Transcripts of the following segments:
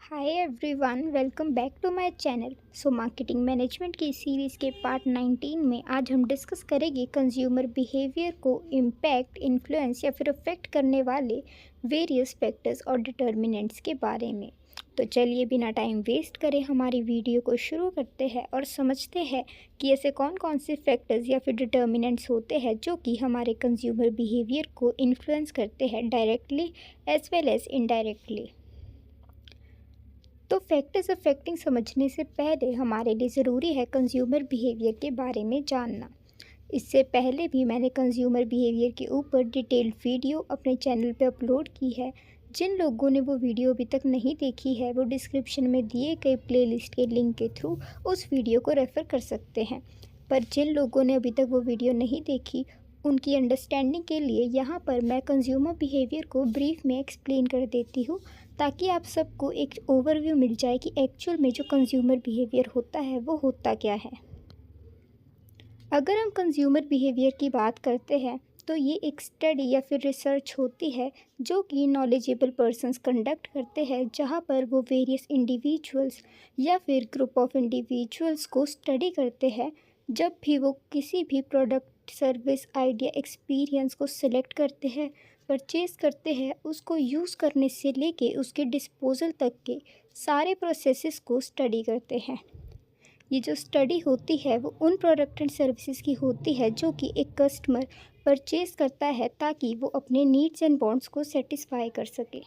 Hi everyone, welcome back to my channel. Marketing management की series के part 19 में आज हम डिस्कस करेंगे कंज्यूमर बिहेवियर को इम्पैक्ट, इन्फ्लुएंस या फिर अफेक्ट करने वाले वेरियस फैक्टर्स और डिटर्मिनेंट्स के बारे में। तो चलिए बिना टाइम वेस्ट करे हमारी वीडियो को शुरू करते हैं और समझते हैं कि ऐसे कौन कौन से फैक्टर्स या फिर डिटर्मिनेंट्स होते हैं जो कि हमारे कंज्यूमर बिहेवियर को इन्फ्लुएंस करते हैं directly as well as indirectly. तो फैक्टर्स अफेक्टिंग समझने से पहले हमारे लिए ज़रूरी है कंज्यूमर बिहेवियर के बारे में जानना। इससे पहले भी मैंने कंज्यूमर बिहेवियर के ऊपर डिटेल्ड वीडियो अपने चैनल पे अपलोड की है। जिन लोगों ने वो वीडियो अभी तक नहीं देखी है वो डिस्क्रिप्शन में दिए गए प्लेलिस्ट के लिंक के थ्रू उस वीडियो को रेफ़र कर सकते हैं। पर जिन लोगों ने अभी तक वो वीडियो नहीं देखी उनकी अंडरस्टैंडिंग के लिए यहाँ पर मैं कंज्यूमर बिहेवियर को ब्रीफ में एक्सप्लेन कर देती हूँ, ताकि आप सबको एक ओवरव्यू मिल जाए कि एक्चुअल में जो कंज्यूमर बिहेवियर होता है वो होता क्या है। अगर हम कंज्यूमर बिहेवियर की बात करते हैं तो ये एक स्टडी या फिर रिसर्च होती है जो कि नॉलेजेबल पर्सन्स कंडक्ट करते हैं, जहाँ पर वो वेरियस इंडिविजुअल्स या फिर ग्रुप ऑफ इंडिविजुअल्स को स्टडी करते हैं जब भी वो किसी भी प्रोडक्ट, सर्विस, आइडिया, एक्सपीरियंस को सिलेक्ट करते हैं, परचेज करते हैं, उसको यूज़ करने से लेके उसके डिस्पोजल तक के सारे प्रोसेसेस को स्टडी करते हैं। ये जो स्टडी होती है वो उन प्रोडक्ट एंड सर्विसेज की होती है जो कि एक कस्टमर परचेज करता है ताकि वो अपने नीड्स एंड वांट्स को सेटिस्फाई कर सके।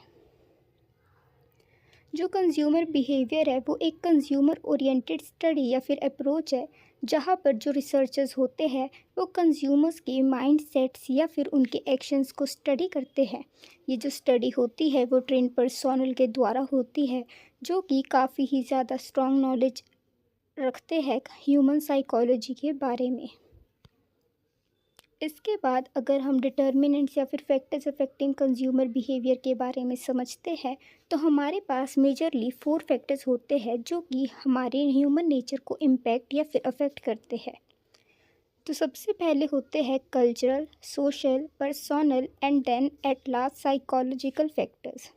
जो कंज्यूमर बिहेवियर है वो एक कंज्यूमर ओरिएंटेड स्टडी या फिर अप्रोच है, जहाँ पर जो रिसर्चर्स होते हैं वो कंज्यूमर्स के माइंड सेट्स या फिर उनके एक्शंस को स्टडी करते हैं। ये जो स्टडी होती है वो ट्रेंड पर्सोनल के द्वारा होती है जो कि काफ़ी ही ज़्यादा स्ट्रॉन्ग नॉलेज रखते हैं ह्यूमन साइकोलॉजी के बारे में। इसके बाद अगर हम डिटर्मिनेंट्स या फिर फैक्टर्स अफेक्टिंग कंज्यूमर बिहेवियर के बारे में समझते हैं तो हमारे पास मेजरली 4 फैक्टर्स होते हैं जो कि हमारे ह्यूमन नेचर को इम्पैक्ट या फिर अफेक्ट करते हैं। तो सबसे पहले होते हैं cultural, social, personal and then at last psychological factors.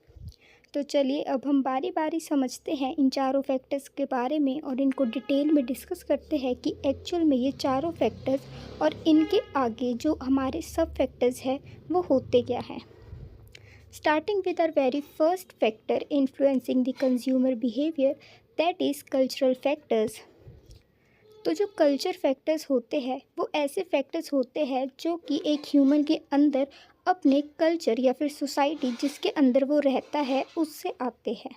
तो चलिए अब हम बारी बारी समझते हैं इन चारों फैक्टर्स के बारे में और इनको डिटेल में डिस्कस करते हैं कि एक्चुअल में ये चारों फैक्टर्स और इनके आगे जो हमारे सब फैक्टर्स हैं वो होते क्या हैं। Starting with our very first factor influencing the consumer behaviour, that is cultural factors. तो जो कल्चर फैक्टर्स होते हैं वो ऐसे फैक्टर्स होते हैं जो कि एक ह्यूमन के अंदर अपने कल्चर या फिर सोसाइटी जिसके अंदर वो रहता है उससे आते हैं।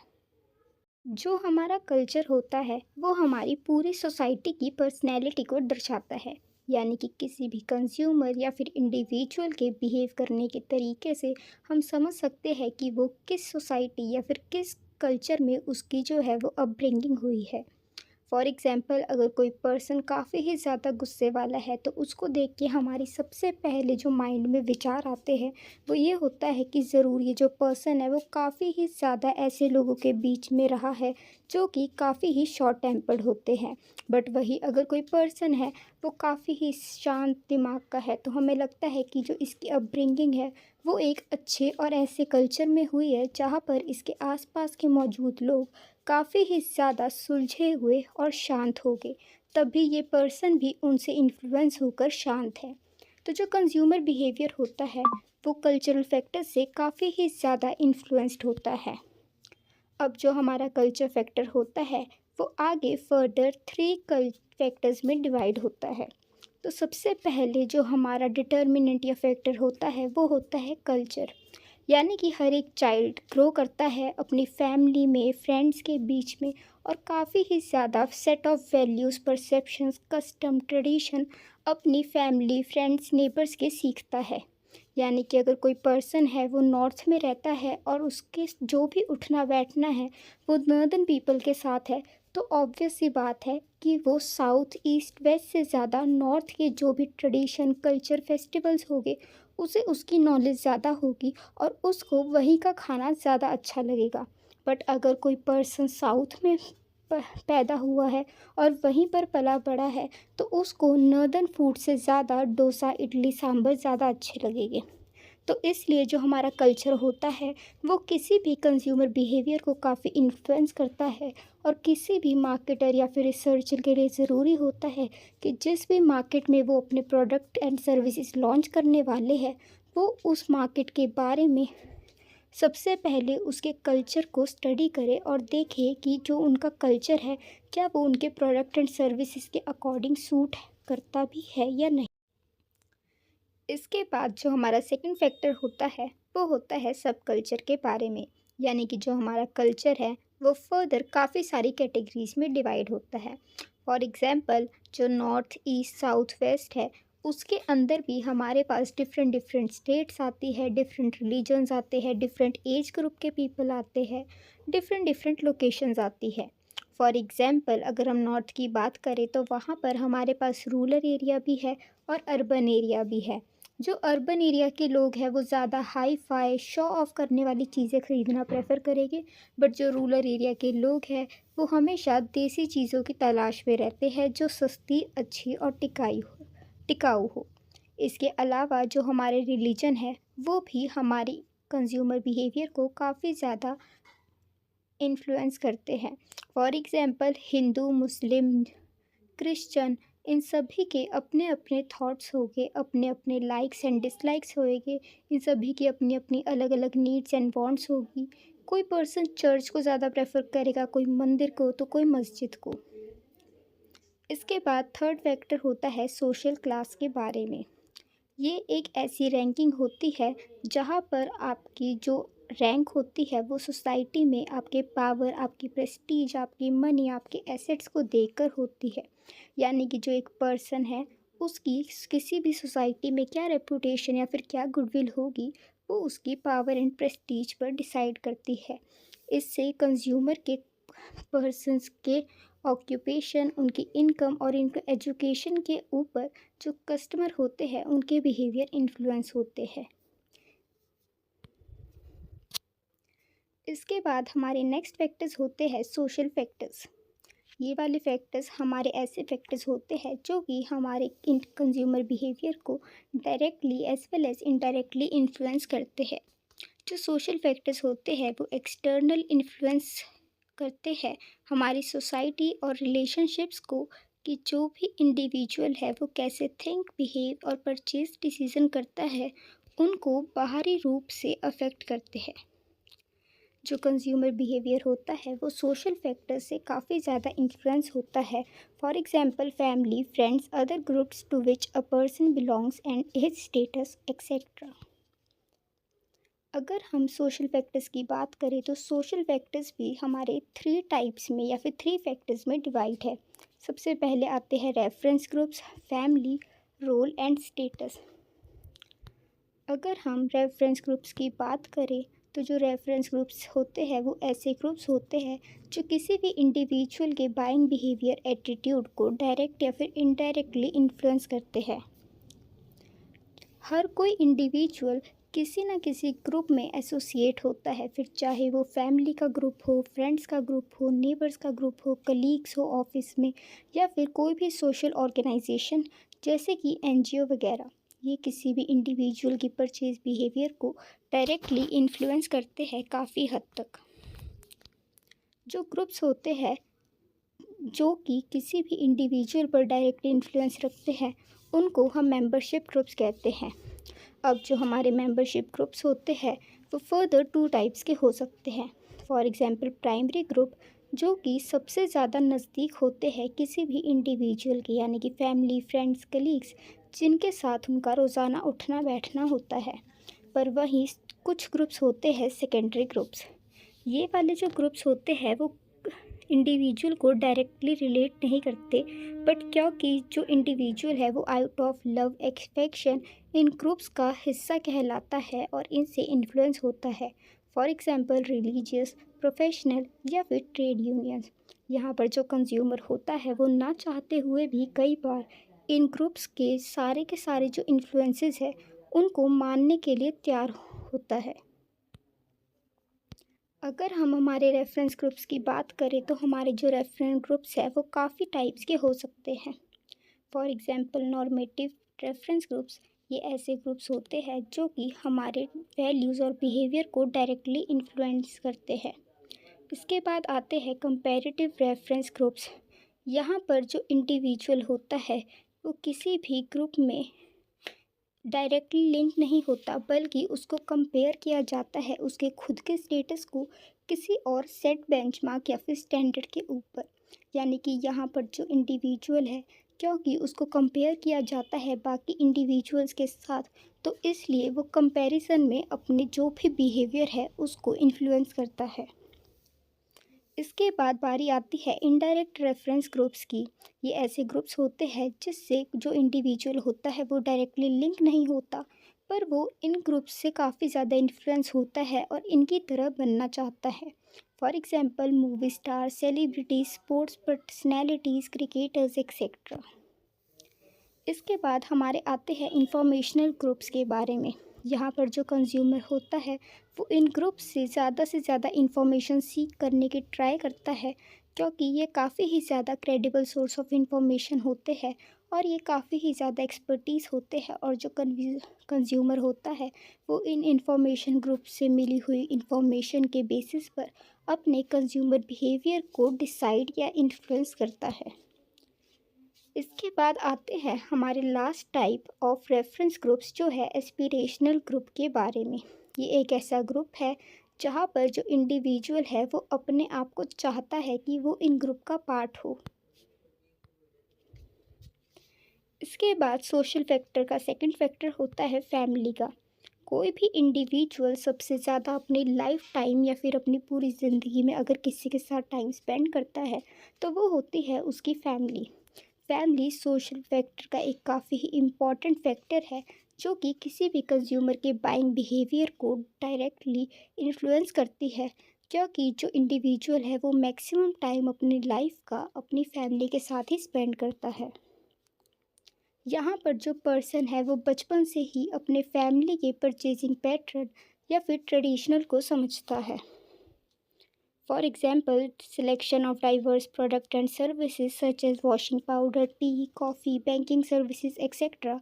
जो हमारा कल्चर होता है वो हमारी पूरी सोसाइटी की पर्सनैलिटी को दर्शाता है, यानी कि किसी भी कंज्यूमर या फिर इंडिविजुअल के बिहेव करने के तरीके से हम समझ सकते हैं कि वो किस सोसाइटी या फिर किस कल्चर में उसकी जो है वो अपब्रिंगिंग हुई है। फॉर एग्ज़ाम्पल, अगर कोई पर्सन काफ़ी ही ज़्यादा गुस्से वाला है तो उसको देख के हमारी सबसे पहले जो माइंड में विचार आते हैं वो ये होता है कि ज़रूर ये जो पर्सन है वो काफ़ी ही ज़्यादा ऐसे लोगों के बीच में रहा है जो कि काफ़ी ही शॉर्ट टेम्पर्ड होते हैं। बट वही अगर कोई पर्सन है वो काफ़ी ही शांत दिमाग का है तो हमें लगता है कि जो इसकी अपब्रिंगिंग है वो एक अच्छे और ऐसे कल्चर में हुई है जहाँ पर इसके आसपास के मौजूद लोग काफ़ी ही ज़्यादा सुलझे हुए और शांत हो गए, तभी ये पर्सन भी उनसे इन्फ्लुएंस होकर शांत है। तो जो कंज्यूमर बिहेवियर होता है वो कल्चरल फैक्टर से काफ़ी ही ज़्यादा इन्फ्लुएंस्ड होता है। अब जो हमारा कल्चर फैक्टर होता है वो आगे फर्दर 3 फैक्टर्स में डिवाइड होता है। तो सबसे पहले जो हमारा डिटर्मिनेंट या फैक्टर होता है वो होता है कल्चर, यानी कि हर एक चाइल्ड ग्रो करता है अपनी फैमिली में, फ्रेंड्स के बीच में और काफ़ी ही ज़्यादा set of values, perceptions, custom, tradition अपनी फैमिली, फ्रेंड्स, नेबर्स के सीखता है। यानी कि अगर कोई पर्सन है वो नॉर्थ में रहता है और उसके जो भी उठना बैठना है वो नॉर्दर्न पीपल के साथ है, तो ऑब्वियस सी बात है कि वो साउथ, ईस्ट, वेस्ट से ज़्यादा नॉर्थ के जो भी ट्रेडिशन, कल्चर, फेस्टिवल्स हो गए उसे उसकी नॉलेज ज़्यादा होगी और उसको वहीं का खाना ज़्यादा अच्छा लगेगा। बट अगर कोई पर्सन साउथ में पैदा हुआ है और वहीं पर पला बड़ा है तो उसको नॉर्दर्न फूड से ज़्यादा डोसा, इडली, सांभर ज़्यादा अच्छे लगेंगे। तो इसलिए जो हमारा कल्चर होता है वो किसी भी कंज्यूमर बिहेवियर को काफ़ी इन्फ्लुएंस करता है। और किसी भी मार्केटर या फिर रिसर्चर के लिए ज़रूरी होता है कि जिस भी मार्केट में वो अपने प्रोडक्ट एंड सर्विसेज लॉन्च करने वाले हैं वो उस मार्केट के बारे में सबसे पहले उसके कल्चर को स्टडी करे और देखे कि जो उनका कल्चर है क्या वो उनके प्रोडक्ट एंड सर्विसेज के अकॉर्डिंग सूट करता भी है या नहीं। इसके बाद जो हमारा सेकंड फैक्टर होता है वो होता है सब कल्चर के बारे में। यानी कि जो हमारा कल्चर है वो फर्दर काफ़ी सारी कैटेगरीज में डिवाइड होता है। फॉर एग्ज़ाम्पल जो नॉर्थ ईस्ट साउथ वेस्ट है उसके अंदर भी हमारे पास डिफरेंट डिफरेंट स्टेट्स आती है, डिफरेंट रिलीजन्स आते हैं, डिफरेंट एज ग्रुप के पीपल आते हैं, डिफरेंट डिफरेंट लोकेशंस आती है। फॉर एग्ज़ाम्पल अगर हम नॉर्थ की बात करें तो वहाँ पर हमारे पास रूरल एरिया भी है और अर्बन एरिया भी है। जो अर्बन एरिया के लोग हैं वो ज़्यादा हाई फाई शो ऑफ करने वाली चीज़ें ख़रीदना प्रेफर करेंगे। बट जो रूरल एरिया के लोग हैं वो हमेशा देसी चीज़ों की तलाश में रहते हैं जो सस्ती, अच्छी और टिकाऊ हो। इसके अलावा जो हमारे रिलीजन है वो भी हमारी कंज्यूमर बिहेवियर को काफ़ी ज़्यादा इन्फ्लुएंस करते हैं। For example Hindu, Muslim, Christian, इन सभी के अपने अपने थॉट्स होंगे, अपने अपने लाइक्स एंड डिसलाइक्स होएंगे। इन सभी की अपनी अपनी अलग अलग नीड्स एंड वांट्स होगी। कोई पर्सन चर्च को ज़्यादा प्रेफर करेगा, कोई मंदिर को तो कोई मस्जिद को। इसके बाद थर्ड फैक्टर होता है सोशल क्लास के बारे में। ये एक ऐसी रैंकिंग होती है जहाँ पर आपकी जो रैंक होती है वो सोसाइटी में आपके पावर, आपकी प्रेस्टीज, आपकी मनी, आपके एसेट्स को देखकर होती है। यानी कि जो एक पर्सन है उसकी किसी भी सोसाइटी में क्या रेपुटेशन या फिर क्या गुडविल होगी वो उसकी पावर एंड प्रेस्टीज पर डिसाइड करती है। इससे कंज्यूमर के पर्सन्स के ऑक्यूपेशन, उनकी इनकम और इनके एजुकेशन के ऊपर जो कस्टमर होते हैं उनके बिहेवियर इन्फ्लुएंस होते हैं। इसके बाद हमारे नेक्स्ट फैक्टर्स होते हैं सोशल फैक्टर्स। ये वाले फैक्टर्स हमारे ऐसे फैक्टर्स होते हैं जो कि हमारे कंज्यूमर बिहेवियर को directly as well as indirectly influence करते हैं। जो सोशल फैक्टर्स होते हैं वो एक्सटर्नल इन्फ्लुएंस करते हैं हमारी सोसाइटी और रिलेशनशिप्स को कि जो भी इंडिविजुअल है वो कैसे थिंक, बिहेव और परचेज डिसीजन करता है उनको बाहरी रूप से अफेक्ट करते हैं। जो कंज्यूमर बिहेवियर होता है वो सोशल फैक्टर से काफ़ी ज़्यादा इन्फ्लुएंस होता है। For example family, friends, other groups to which a person belongs and his status etcetera. अगर हम सोशल फैक्टर्स की बात करें तो सोशल फैक्टर्स भी हमारे थ्री टाइप्स में या फिर थ्री फैक्टर्स में डिवाइड है। सबसे पहले आते हैं reference groups, family, role and status. अगर हम रेफरेंस ग्रुप्स की बात करें तो जो रेफरेंस ग्रुप्स होते हैं वो ऐसे ग्रुप्स होते हैं जो किसी भी इंडिविजुअल के बाइंग बिहेवियर, एटीट्यूड को डायरेक्ट या फिर इनडायरेक्टली इन्फ्लुएंस करते हैं। हर कोई इंडिविजुअल किसी न किसी ग्रुप में एसोसिएट होता है, फिर चाहे वो फैमिली का ग्रुप हो, फ्रेंड्स का ग्रुप हो, नेबर्स का ग्रुप हो, कलीग्स हो ऑफिस में, या फिर कोई भी सोशल ऑर्गेनाइजेशन जैसे कि एनजीओ वगैरह। ये किसी भी इंडिविजुअल की परचेज बिहेवियर को डायरेक्टली इन्फ्लुएंस करते हैं काफ़ी हद तक। जो ग्रुप्स होते हैं जो कि किसी भी इंडिविजुअल पर डायरेक्टली इन्फ्लुएंस रखते हैं उनको हम मेंबरशिप ग्रुप्स कहते हैं। अब जो हमारे मेंबरशिप ग्रुप्स होते हैं वो फर्दर टू टाइप्स के हो सकते हैं। फॉर एग्जांपल प्राइमरी ग्रुप जो कि सबसे ज़्यादा नज़दीक होते हैं किसी भी इंडिविजुअल के, यानी कि फैमिली, फ्रेंड्स, कलीग्स, जिनके साथ उनका रोज़ाना उठना बैठना होता है। पर वहीं कुछ ग्रुप्स होते हैं सेकेंडरी ग्रुप्स। ये वाले जो ग्रुप्स होते हैं वो इंडिविजुअल को डायरेक्टली रिलेट नहीं करते, बट क्योंकि जो इंडिविजुअल है वो out of love, expectation in groups का हिस्सा कहलाता है और इनसे इन्फ्लुएंस होता है। फॉर एग्जांपल रिलीजियस, प्रोफेशनल या फिर ट्रेड यूनियंस। यहाँ पर जो कंज्यूमर होता है वो ना चाहते हुए भी कई बार इन ग्रुप्स के सारे जो इन्फ्लुएंसेस है उनको मानने के लिए तैयार होता है। अगर हम हमारे रेफरेंस ग्रुप्स की बात करें तो हमारे जो रेफरेंस ग्रुप्स है वो काफ़ी टाइप्स के हो सकते हैं। For example normative reference groups, ये ऐसे ग्रुप्स होते हैं जो कि हमारे वैल्यूज़ और बिहेवियर को डायरेक्टली इन्फ्लुएंस करते हैं। इसके बाद आते हैं कंपैरेटिव रेफरेंस ग्रुप्स। यहाँ पर जो इंडिविजुअल होता है वो किसी भी ग्रुप में डायरेक्टली लिंक नहीं होता, बल्कि उसको कंपेयर किया जाता है उसके खुद के स्टेटस को किसी और सेट बेंचमार्क या फिर स्टैंडर्ड के ऊपर। यानी कि यहाँ पर जो इंडिविजुअल है, क्योंकि उसको कंपेयर किया जाता है बाकी इंडिविजुअल्स के साथ, तो इसलिए वो कंपैरिजन में अपने जो भी बिहेवियर है उसको इन्फ्लुएंस करता है। इसके बाद बारी आती है इनडायरेक्ट रेफरेंस ग्रुप्स की। ये ऐसे ग्रुप्स होते हैं जिससे जो इंडिविजुअल होता है वो डायरेक्टली लिंक नहीं होता, पर वो इन ग्रुप्स से काफ़ी ज़्यादा इन्फ्लुएंस होता है और इनकी तरह बनना चाहता है। For example movie star, celebrities, sports personalities, cricketers etcetera. इसके बाद हमारे आते हैं इंफॉर्मेशनल ग्रुप्स के बारे में। यहाँ पर जो कंज्यूमर होता है वो इन ग्रुप्स से ज़्यादा इंफॉर्मेशन सीख करने की ट्राई करता है, क्योंकि ये काफ़ी ही ज़्यादा क्रेडिबल सोर्स ऑफ इंफॉर्मेशन होते हैं और ये काफ़ी ही ज़्यादा एक्सपर्टीज़ होते हैं। और जो कंज्यूमर होता है वो इन इंफॉर्मेशन ग्रुप से मिली हुई इंफॉर्मेशन के बेसिस पर अपने कंज्यूमर बिहेवियर को डिसाइड या इन्फ्लुएंस करता है। इसके बाद आते हैं हमारे last type of reference groups, जो है एस्पिरेशनल ग्रुप के बारे में। ये एक ऐसा ग्रुप है जहाँ पर जो इंडिविजुअल है वो अपने आप को चाहता है कि वो इन ग्रुप का पार्ट हो। इसके बाद सोशल फैक्टर का सेकंड फैक्टर होता है फैमिली का। कोई भी इंडिविजुअल सबसे ज़्यादा अपनी लाइफ टाइम या फिर अपनी पूरी ज़िंदगी में अगर किसी के साथ टाइम स्पेंड करता है तो वो होती है उसकी फैमिली। फैमिली सोशल फैक्टर का एक काफ़ी ही इम्पॉर्टेंट फैक्टर है, जो कि किसी भी कंज्यूमर के बाइंग बिहेवियर को डायरेक्टली इन्फ्लुएंस करती है, क्योंकि जो इंडिविजुअल है वो मैक्सिमम टाइम अपनी लाइफ का अपनी फैमिली के साथ ही स्पेंड करता है। यहाँ पर जो पर्सन है वो बचपन से ही अपने फैमिली के परचेजिंग पैटर्न या फिर ट्रेडिशनल को समझता है। For example, selection of diverse products and services such as washing powder, tea, coffee, banking services, etc.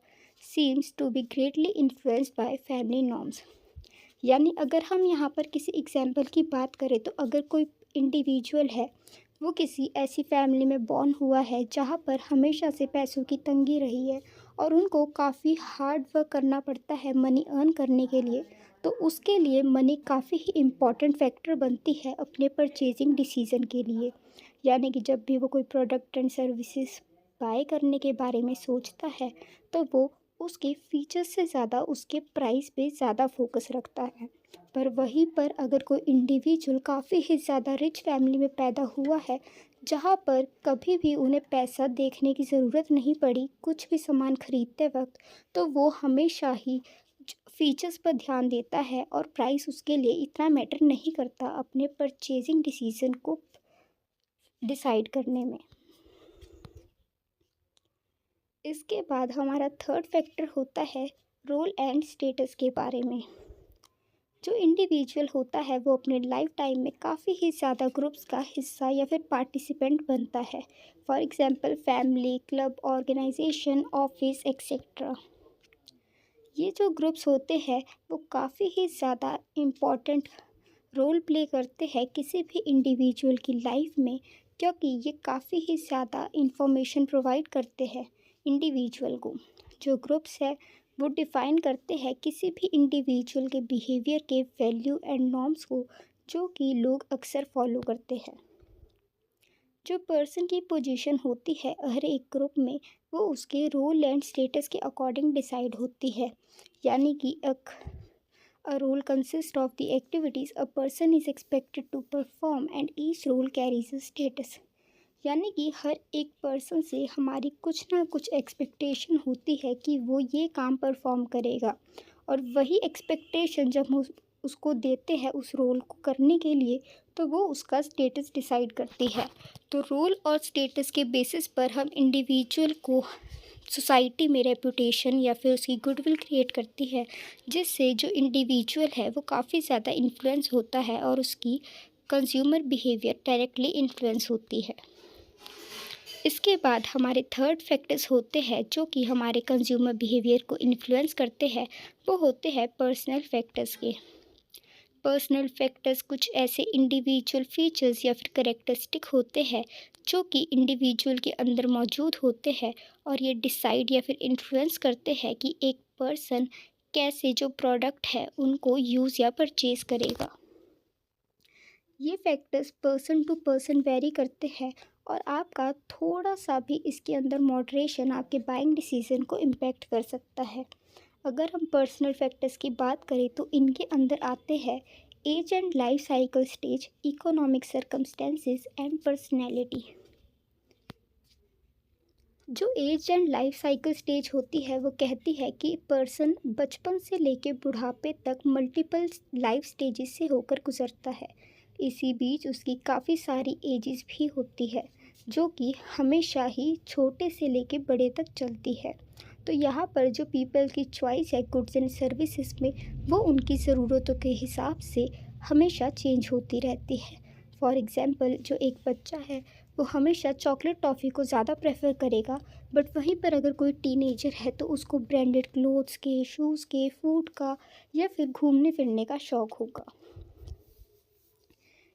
seems to be greatly influenced by family norms. यानी अगर हम यहाँ पर किसी एग्जाम्पल की बात करें तो अगर कोई इंडिविजुअल है वो किसी ऐसी फैमिली में बॉर्न हुआ है जहाँ पर हमेशा से पैसों की तंगी रही है और उनको काफ़ी हार्ड वर्क करना पड़ता है मनी अर्न करने के लिए, तो उसके लिए मनी काफ़ी ही इम्पॉर्टेंट फैक्टर बनती है अपने परचेजिंग डिसीज़न के लिए। यानी कि जब भी वो कोई प्रोडक्ट एंड सर्विसेज बाय करने के बारे में सोचता है तो वो उसके फीचर्स से ज़्यादा उसके प्राइस पे ज़्यादा फोकस रखता है। पर वहीं पर अगर कोई इंडिविजुअल काफ़ी ही ज़्यादा रिच फैमिली में पैदा हुआ है, जहाँ पर कभी भी उन्हें पैसा देखने की ज़रूरत नहीं पड़ी कुछ भी सामान खरीदते वक्त, तो वो हमेशा ही फीचर्स पर ध्यान देता है और प्राइस उसके लिए इतना मैटर नहीं करता अपने परचेजिंग डिसीजन को डिसाइड करने में। इसके बाद हमारा थर्ड फैक्टर होता है रोल एंड स्टेटस के बारे में। जो इंडिविजुअल होता है वो अपने लाइफ टाइम में काफ़ी ही ज़्यादा ग्रुप्स का हिस्सा या फिर पार्टिसिपेंट बनता है। For example family, club, organisation, office etcetera. ये जो ग्रुप्स होते हैं वो काफ़ी ही ज़्यादा इम्पॉर्टेंट रोल प्ले करते हैं किसी भी इंडिविजुअल की लाइफ में, क्योंकि ये काफ़ी ही ज़्यादा इंफॉर्मेशन प्रोवाइड करते हैं इंडिविजुअल को। जो ग्रुप्स है वो डिफ़ाइन करते हैं किसी भी इंडिविजुअल के बिहेवियर के वैल्यू एंड नॉर्म्स को, जो कि लोग अक्सर फॉलो करते हैं। जो पर्सन की पोजीशन होती है हर एक ग्रुप में वो उसके रोल एंड स्टेटस के अकॉर्डिंग डिसाइड होती है। यानी कि A role consists of the activities a person is expected to perform and each role carries a status। यानी कि हर एक पर्सन से हमारी कुछ ना कुछ एक्सपेक्टेशन होती है कि वो ये काम परफॉर्म करेगा, और वही एक्सपेक्टेशन जब हम उसको देते हैं उस रोल को करने के लिए तो वो उसका स्टेटस डिसाइड करती है। तो रोल और स्टेटस के बेसिस पर हम इंडिविजुअल को सोसाइटी में रेपुटेशन या फिर उसकी गुडविल क्रिएट करती है, जिससे जो इंडिविजुअल है वो काफ़ी ज़्यादा इन्फ्लुएंस होता है और उसकी कंज्यूमर बिहेवियर डायरेक्टली इन्फ्लुएंस होती है। इसके बाद हमारे थर्ड फैक्टर्स होते हैं जो कि हमारे कंज्यूमर बिहेवियर को इन्फ्लुएंस करते हैं, वो होते हैं पर्सनल फैक्टर्स के। पर्सनल फैक्टर्स कुछ ऐसे इंडिविजुअल फीचर्स या फिर करेक्टरिस्टिक होते हैं जो कि इंडिविजुअल के अंदर मौजूद होते हैं, और ये डिसाइड या फिर इन्फ्लुएंस करते हैं कि एक पर्सन कैसे जो प्रोडक्ट है उनको यूज़ या परचेज करेगा। ये factors person to person vary करते हैं, और आपका थोड़ा सा भी इसके अंदर मॉडरेशन आपके बाइंग डिसीजन को इम्पेक्ट कर सकता है। अगर हम पर्सनल फैक्टर्स की बात करें तो इनके अंदर आते हैं age and life cycle stage, economic circumstances and personality. जो age and life cycle stage होती है वो कहती है कि पर्सन बचपन से लेकर बुढ़ापे तक मल्टीपल लाइफ स्टेजेस से होकर गुजरता है। इसी बीच उसकी काफ़ी सारी एजेस भी होती है जो कि हमेशा ही छोटे से लेकर बड़े तक चलती है। तो यहाँ पर जो पीपल की चॉइस है गुड्स एंड सर्विसेज में, वो उनकी ज़रूरतों के हिसाब से हमेशा चेंज होती रहती है। फॉर एग्ज़ाम्पल, जो एक बच्चा है वो हमेशा चॉकलेट टॉफ़ी को ज़्यादा प्रेफर करेगा, बट वहीं पर अगर कोई टीनेजर है तो उसको ब्रांडेड क्लोथ्स के, शूज़ के, फूड का या फिर घूमने फिरने का शौक़ होगा।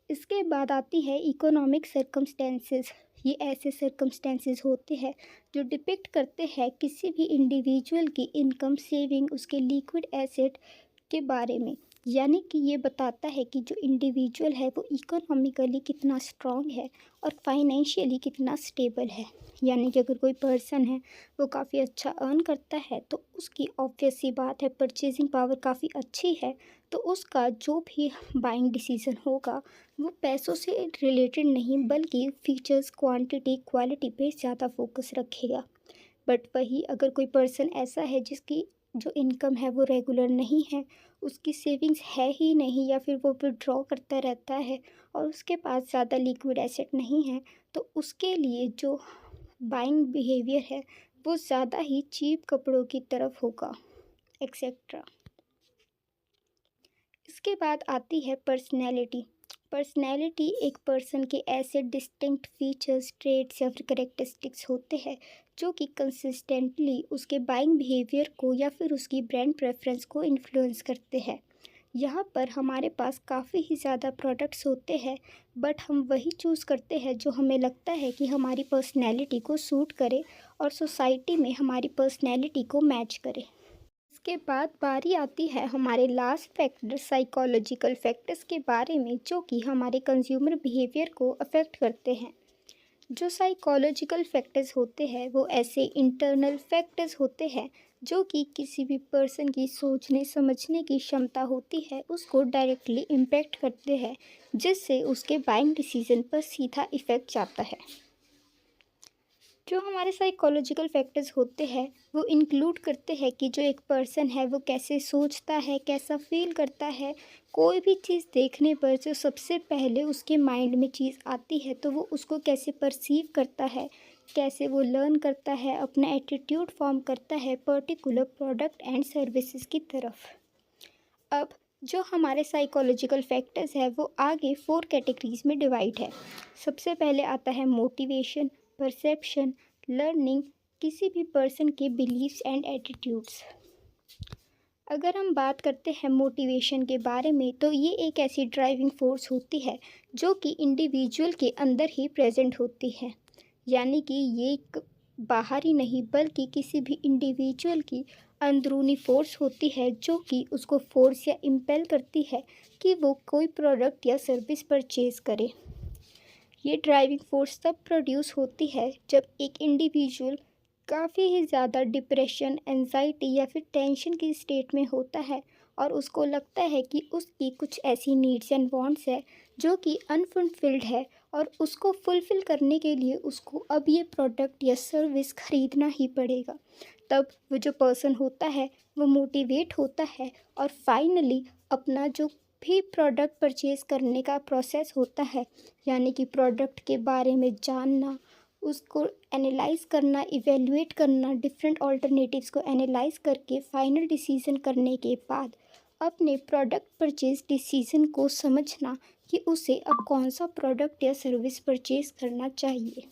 इसके बाद आती है इकोनॉमिक सर्कमस्टेंसेस। ये ऐसे सर्कमस्टेंसेस होते हैं जो डिपिक्ट करते हैं किसी भी इंडिविजुअल की इनकम, सेविंग, उसके लिक्विड एसेट के बारे में। यानी कि ये बताता है कि जो इंडिविजुअल है वो इकोनॉमिकली कितना स्ट्रॉन्ग है और फाइनेंशियली कितना स्टेबल है। यानी कि अगर कोई पर्सन है वो काफ़ी अच्छा अर्न करता है तो उसकी ऑब्वियस सी बात है परचेजिंग पावर काफ़ी अच्छी है, तो उसका जो भी बाइंग डिसीजन होगा वो पैसों से रिलेटेड नहीं बल्कि फीचर्स, क्वांटिटी, क्वालिटी पे ज़्यादा फोकस रखेगा। बट वही अगर कोई पर्सन ऐसा है जिसकी जो इनकम है वो रेगुलर नहीं है, उसकी सेविंग्स है ही नहीं या फिर वो विड्रॉ करता रहता है और उसके पास ज़्यादा लिक्विड एसेट नहीं है, तो उसके लिए जो बाइंग बिहेवियर है वो ज़्यादा ही चीप कपड़ों की तरफ होगा, एक्सेट्रा। इसके बाद आती है पर्सनैलिटी। पर्सनैलिटी एक पर्सन के ऐसे डिस्टिंक्ट फीचर्स, ट्रेड्स या फिर करेक्टरिस्टिक्स होते हैं जो कि कंसिस्टेंटली उसके बाइंग बिहेवियर को या फिर उसकी ब्रांड प्रेफरेंस को इन्फ्लुएंस करते हैं। यहाँ पर हमारे पास काफ़ी ही ज़्यादा प्रोडक्ट्स होते हैं, बट हम वही चूज़ करते हैं जो हमें लगता है कि हमारी पर्सनैलिटी को सूट करे और सोसाइटी में हमारी पर्सनैलिटी को मैच करे। इसके बाद बारी आती है हमारे लास्ट फैक्टर, साइकोलॉजिकल फैक्टर्स के बारे में जो कि हमारे कंज्यूमर बिहेवियर को अफेक्ट करते हैं। जो साइकोलॉजिकल फैक्टर्स होते हैं वो ऐसे इंटरनल फैक्टर्स होते हैं जो कि किसी भी पर्सन की सोचने समझने की क्षमता होती है उसको डायरेक्टली इम्पेक्ट करते हैं, जिससे उसके बाइंग डिसीजन पर सीधा इफ़ेक्ट जाता है। जो हमारे साइकोलॉजिकल फैक्टर्स होते हैं वो इंक्लूड करते हैं कि जो एक पर्सन है वो कैसे सोचता है, कैसा फील करता है। कोई भी चीज़ देखने पर जो सबसे पहले उसके माइंड में चीज़ आती है तो वो उसको कैसे परसीव करता है, कैसे वो लर्न करता है, अपना एटीट्यूड फॉर्म करता है पर्टिकुलर प्रोडक्ट एंड सर्विसेज की तरफ। अब जो हमारे साइकोलॉजिकल फैक्टर्स है वो आगे 4 कैटेगरीज में डिवाइड है। सबसे पहले आता है मोटिवेशन, परसेप्शन, लर्निंग, किसी भी पर्सन के बिलीव्स एंड एटीट्यूड्स। अगर हम बात करते हैं मोटिवेशन के बारे में तो ये एक ऐसी ड्राइविंग फोर्स होती है जो कि इंडिविजुअल के अंदर ही प्रेजेंट होती है। यानी कि ये एक बाहरी नहीं बल्कि किसी भी इंडिविजुअल की अंदरूनी फोर्स होती है जो कि उसको फोर्स या इम्पेल करती है कि वो कोई प्रोडक्ट या सर्विस परचेज़ करे। ये ड्राइविंग फोर्स तब प्रोड्यूस होती है जब एक इंडिविजुअल काफ़ी ही ज़्यादा डिप्रेशन, एंजाइटी या फिर टेंशन की स्टेट में होता है और उसको लगता है कि उसकी कुछ ऐसी नीड्स एंड वांट्स है जो कि अनफुलफिल्ड है, और उसको फुलफ़िल करने के लिए उसको अब ये प्रोडक्ट या सर्विस ख़रीदना ही पड़ेगा। तब वो जो पर्सन होता है वो मोटिवेट होता है और फाइनली अपना जो भी प्रोडक्ट परचेज़ करने का प्रोसेस होता है, यानी कि प्रोडक्ट के बारे में जानना, उसको एनालाइज़ करना, इवेलुएट करना, डिफरेंट ऑल्टरनेटिव्स को एनालाइज़ करके फाइनल डिसीज़न करने के बाद अपने प्रोडक्ट परचेज़ डिसीज़न को समझना कि उसे अब कौन सा प्रोडक्ट या सर्विस परचेज़ करना चाहिए।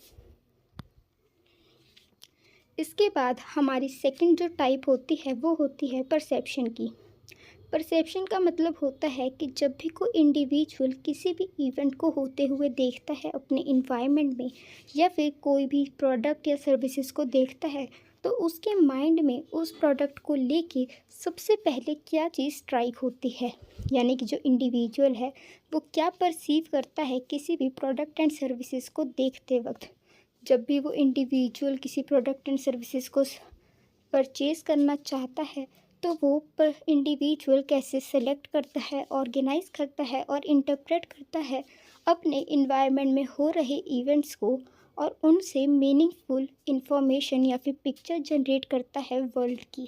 इसके बाद हमारी सेकंड जो टाइप होती है वो होती है परसेप्शन की। परसेप्शन का मतलब होता है कि जब भी कोई इंडिविजुअल किसी भी इवेंट को होते हुए देखता है अपने इन्वायरमेंट में, या फिर कोई भी प्रोडक्ट या सर्विसेज को देखता है, तो उसके माइंड में उस प्रोडक्ट को लेके सबसे पहले क्या चीज़ स्ट्राइक होती है। यानी कि जो इंडिविजुअल है वो क्या परसीव करता है किसी भी प्रोडक्ट एंड सर्विसेज को देखते वक्त। जब भी वो इंडिविजुअल किसी प्रोडक्ट एंड सर्विसेज को परचेज़ करना चाहता है, तो वो पर इंडिविजुअल कैसे सेलेक्ट करता है, ऑर्गेनाइज करता है और इंटरप्रेट करता है अपने इन्वायरमेंट में हो रहे इवेंट्स को, और उनसे मीनिंगफुल इंफॉर्मेशन या फिर पिक्चर जनरेट करता है वर्ल्ड की।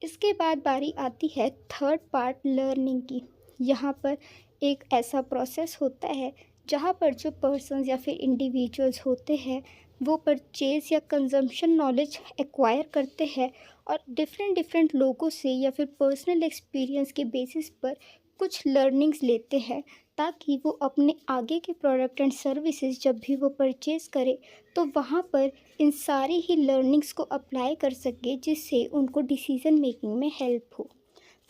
इसके बाद बारी आती है थर्ड पार्ट लर्निंग की। यहाँ पर एक ऐसा प्रोसेस होता है जहाँ पर जो पर्सन्स या फिर इंडिविजुअल्स होते हैं वो परचेज या कंजम्पशन नॉलेज एक्वायर करते हैं, और डिफरेंट डिफरेंट लोगों से या फिर पर्सनल एक्सपीरियंस के बेसिस पर कुछ लर्निंग्स लेते हैं, ताकि वो अपने आगे के प्रोडक्ट एंड सर्विसेज जब भी वो परचेज़ करे तो वहाँ पर इन सारी ही लर्निंग्स को अप्लाई कर सके, जिससे उनको डिसीज़न मेकिंग में हेल्प हो।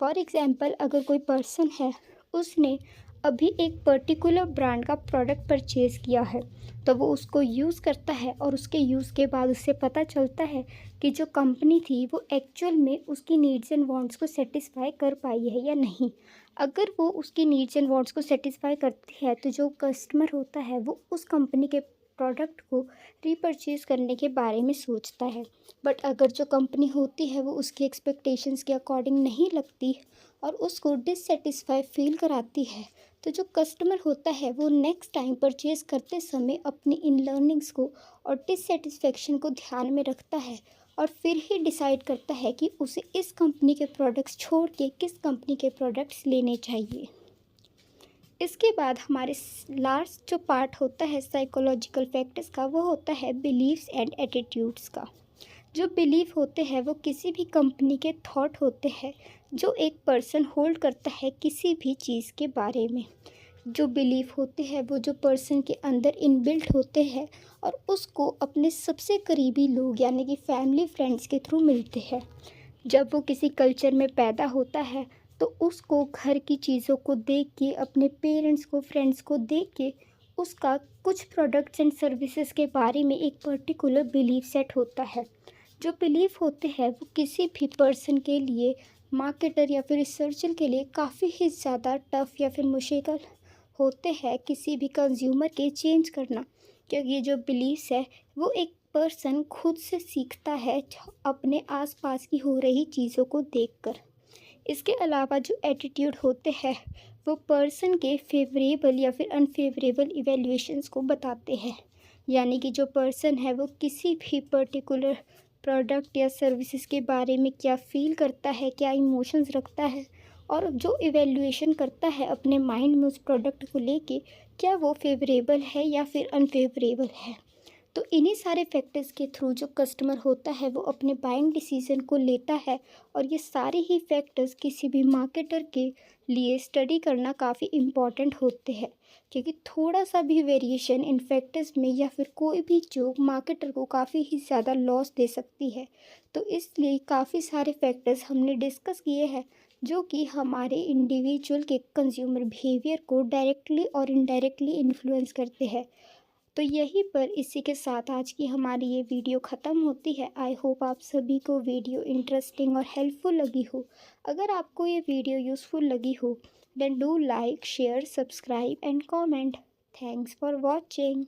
फॉर एग्ज़ाम्पल, अगर कोई पर्सन है, उसने अभी एक पर्टिकुलर ब्रांड का प्रोडक्ट परचेज़ किया है, तो वो उसको यूज़ करता है और उसके यूज़ के बाद उससे पता चलता है कि जो कंपनी थी वो एक्चुअल में उसकी नीड्स एंड वांट्स को सेटिस्फाई कर पाई है या नहीं। अगर वो उसकी नीड्स एंड वांट्स को सेटिस्फाई करती है, तो जो कस्टमर होता है वो उस कंपनी के प्रोडक्ट को रीपरचेज़ करने के बारे में सोचता है। बट अगर जो कंपनी होती है वो उसकी एक्सपेक्टेशंस के अकॉर्डिंग नहीं लगती और उसको डिससेटिस्फाई फील कराती है, तो जो कस्टमर होता है वो नेक्स्ट टाइम परचेज़ करते समय अपनी इन लर्निंग्स को और डिससेटिस्फेक्शन को ध्यान में रखता है, और फिर ही डिसाइड करता है कि उसे इस कंपनी के प्रोडक्ट्स छोड़ के किस कंपनी के प्रोडक्ट्स लेने चाहिए। इसके बाद हमारे लास्ट जो पार्ट होता है साइकोलॉजिकल फैक्टर्स का, वो होता है बिलीव्स एंड एटीट्यूड्स का। जो बिलीफ होते हैं वो किसी भी कंपनी के थॉट होते हैं जो एक पर्सन होल्ड करता है किसी भी चीज़ के बारे में। जो बिलीफ होते हैं वो जो पर्सन के अंदर इनबिल्ट होते हैं, और उसको अपने सबसे करीबी लोग यानी कि फैमिली फ्रेंड्स के थ्रू मिलते हैं। जब वो किसी कल्चर में पैदा होता है, तो उसको घर की चीज़ों को देख के, अपने पेरेंट्स को, फ्रेंड्स को देख के उसका कुछ प्रोडक्ट्स एंड सर्विसेज के बारे में एक पर्टिकुलर बिलीफ सेट होता है। जो बिलीफ होते हैं वो किसी भी पर्सन के लिए, मार्केटर या फिर रिसर्चर के लिए काफ़ी ही ज़्यादा टफ या फिर मुश्किल होते हैं किसी भी कंज्यूमर के चेंज करना, क्योंकि ये जो बिलीव्स है वो एक पर्सन खुद से सीखता है अपने आसपास की हो रही चीज़ों को देखकर। इसके अलावा जो एटीट्यूड होते हैं वो पर्सन के फेवरेबल या फिर अनफेवरेबल इवैल्यूएशंस को बताते हैं। यानी कि जो पर्सन है वो किसी भी पर्टिकुलर प्रोडक्ट या सर्विसेज के बारे में क्या फ़ील करता है, क्या इमोशंस रखता है, और जो इवैल्यूएशन करता है अपने माइंड में उस प्रोडक्ट को लेके, क्या वो फेवरेबल है या फिर अनफेवरेबल है। तो इन्हीं सारे फैक्टर्स के थ्रू जो कस्टमर होता है वो अपने बाइंग डिसीजन को लेता है, और ये सारे ही फैक्टर्स किसी भी मार्केटर के लिए स्टडी करना काफ़ी इम्पॉर्टेंट होते हैं, क्योंकि थोड़ा सा भी वेरिएशन इन फैक्टर्स में या फिर कोई भी जो मार्केटर को काफ़ी ही ज़्यादा लॉस दे सकती है। तो इसलिए काफ़ी सारे फैक्टर्स हमने डिस्कस किए हैं जो कि हमारे इंडिविजुअल के कंज्यूमर बिहेवियर को डायरेक्टली और इनडायरेक्टली इन्फ्लुएंस करते हैं। तो यहीं पर इसी के साथ आज की हमारी ये वीडियो ख़त्म होती है। आई होप आप सभी को वीडियो इंटरेस्टिंग और हेल्पफुल लगी हो। अगर आपको ये वीडियो यूज़फुल लगी हो, then do like, share, subscribe and comment. Thanks for watching.